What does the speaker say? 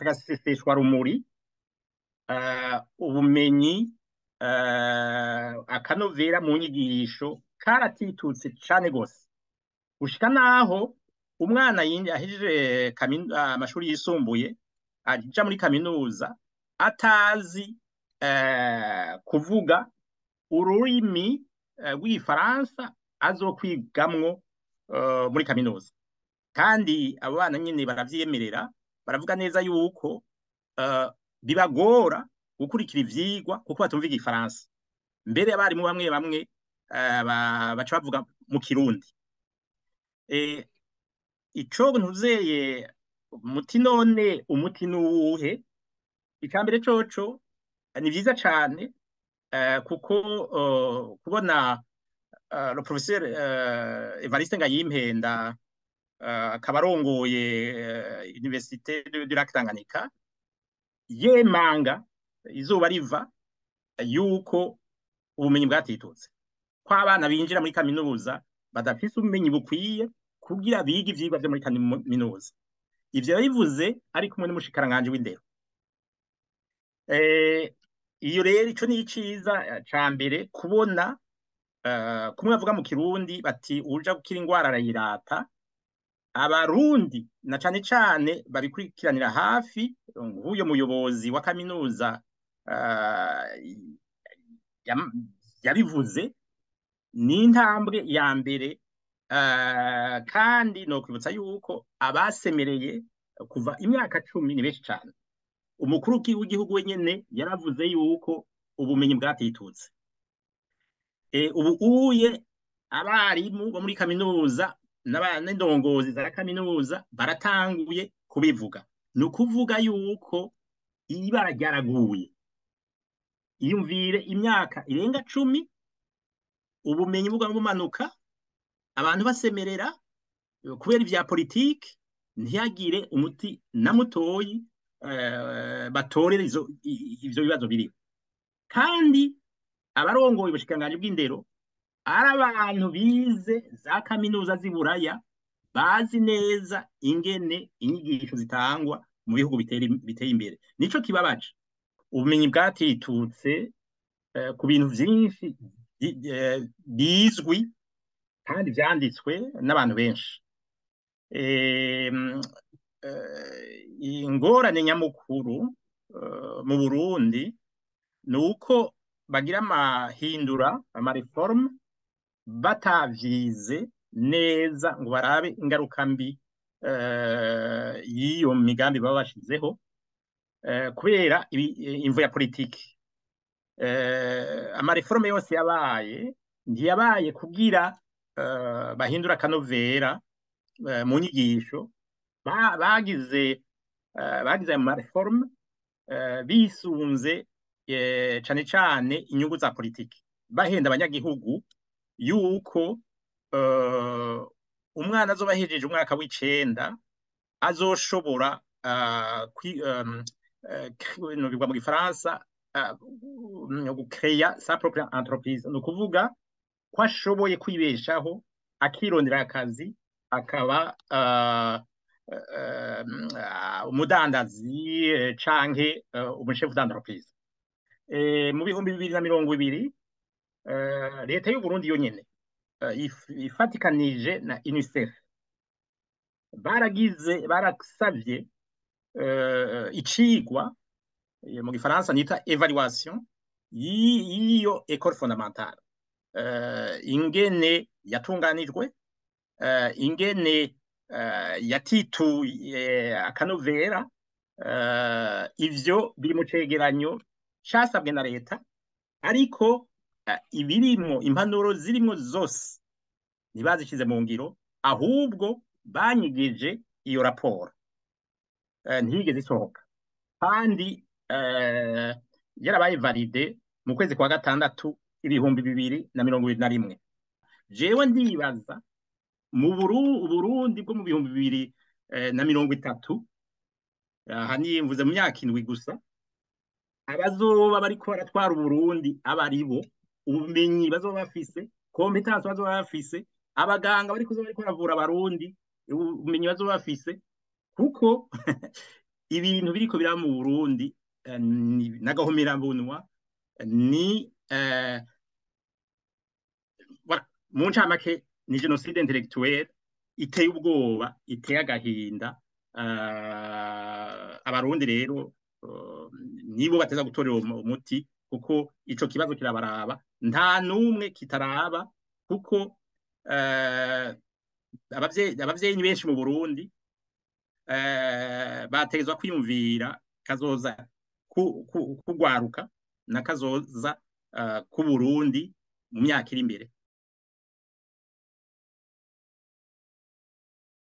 agaseseshwa rumuri, ubumenyi, akanovera mu nyigisho karatitutse cane gose, gushika naho umwana ahejeje amashuri yisumbuye aja muri kaminuza atazi kuvuga ururimi rw'igifaransa azokwigamwo muri kaminuza. Kandi abo bana nyene baravyemerera, baravuga neza yuko bibagora gukurikira ivyigwa kuko batumva igifaransa. Mbere abarimu bamwe bamwe baca bavuga mu kirundi. Ico ntuzeye umuti, none umuti nuwuhe? Icambere coco ni vyiza cane kuko kubona le professeur Evariste Ngayimpenda akaba arongoye Université du Lac Tanganyika yemanga izuba riva yuko ubumenyi bwatitutse, ko abana binjira muri kaminuza badafise ubumenyi bukwiye kugira bige ivyigwa vyo muri kaminuza. Ivyo yabivuze ari kumwe n'umushikiranganje w'indero. Iyo rero ico ni iciza ca mbere, kubona kumwe bavuga mu kirundi bati uja gukira ingwara arayirata. Abarundi na cane cane babikurikiranira hafi, nk'uyo muyobozi wa kaminuza yabivuze, ni intambwe ya mbere. Kandi no kwibutsa yuko abasemereye kuva imyaka 10 ni benshi cane. Umukuru w'igihugu wenyene yaravuze yuko ubumenyi bwatitutse. Ubu uye abarimu bo muri kaminuza n'indongozi za kaminuza baratanguye kubivuga. Ni ukuvuga yuko ibara ryaraguye. Iyumvire imyaka irenga 10 ubumenyi bumanuka, abantu basemerera kubera ivya politike, ntiyagire umuti na mutoyi batorera ivyo bibazo biriho. Kandi abarongoye ubushikiranganje bw'indero ari abantu bize za kaminuza z'i Buraya, bazi neza ingene inyigisho zitangwa mu bihugu biteye imbere. Nico kibabaje, ubumenyi bwatitutse ku bintu vyinshi bizwi kandi vyanditswe n'abantu benshi. Ingorane nyamukuru mu Burundi ni uko bagira amareforme batavyize neza ngo barabe ingaruka mbi y'iyo migambi baba bashizeho kubera imvo ya politiki. Amareforme yose yabaye ntiyabaye kugira bahindura akanovera mu nyigisho. Bagize ayo mareforme bisunze cane cane inyungu za politiki, bahenda abanyagihugu yuko umwana azoba ahejeje umwaka w'icenda azoshobora bigwa mu gifaransa gucreya sa propre entreprise. Ni ukuvuga ko ashoboye kwibeshaho, akirondera akazi, akaba umudandazi canke umushefu d'entreprise. Mu bihumbi 2020 leta y'u Burundi yonyene ifatikanije na UNICEF barasavye icigwa mu gifaransa nita evaluation y'iyo école fondamentale, ingene yatunganijwe, ingene yatituye akanovera. Ivyo biri mu cegeranyo casabwe na leta, ariko ibirimo impanuro zirimwo zose ntibazishize mu ngiro, ahubwo banyigeje iyo raporo, ntiyigeze isohoka. Kandi yarabaye valide mu kwezi kwa gatandatu 2021. Jewe ndibaza mu Burundi bwo mu 2030, aha niyemvuze mu myaka 7 gusa, abazoba bariko baratwara Uburundi abaribo, ubumenyi bazoba bafise, competence bazoba bafise, abaganga bariko baravura Abarundi, ubumenyi bazoba bafise, kuko ibintu biriko biraba mu Burundi n'agahomerabunwa ni mu ncamake ni jenoside intellectuelle iteye ubwoba iteye agahinda. Abarundi rero nibo bateza gutorera umuti kuko ico kibazo kirabaraba nta numwe kitaraba kuko abavyeyi ni benshi mu Burundi bategezwa kwiyumvira kazoza kugwaruka na kazoza ku Burundi mu myaka iri imbere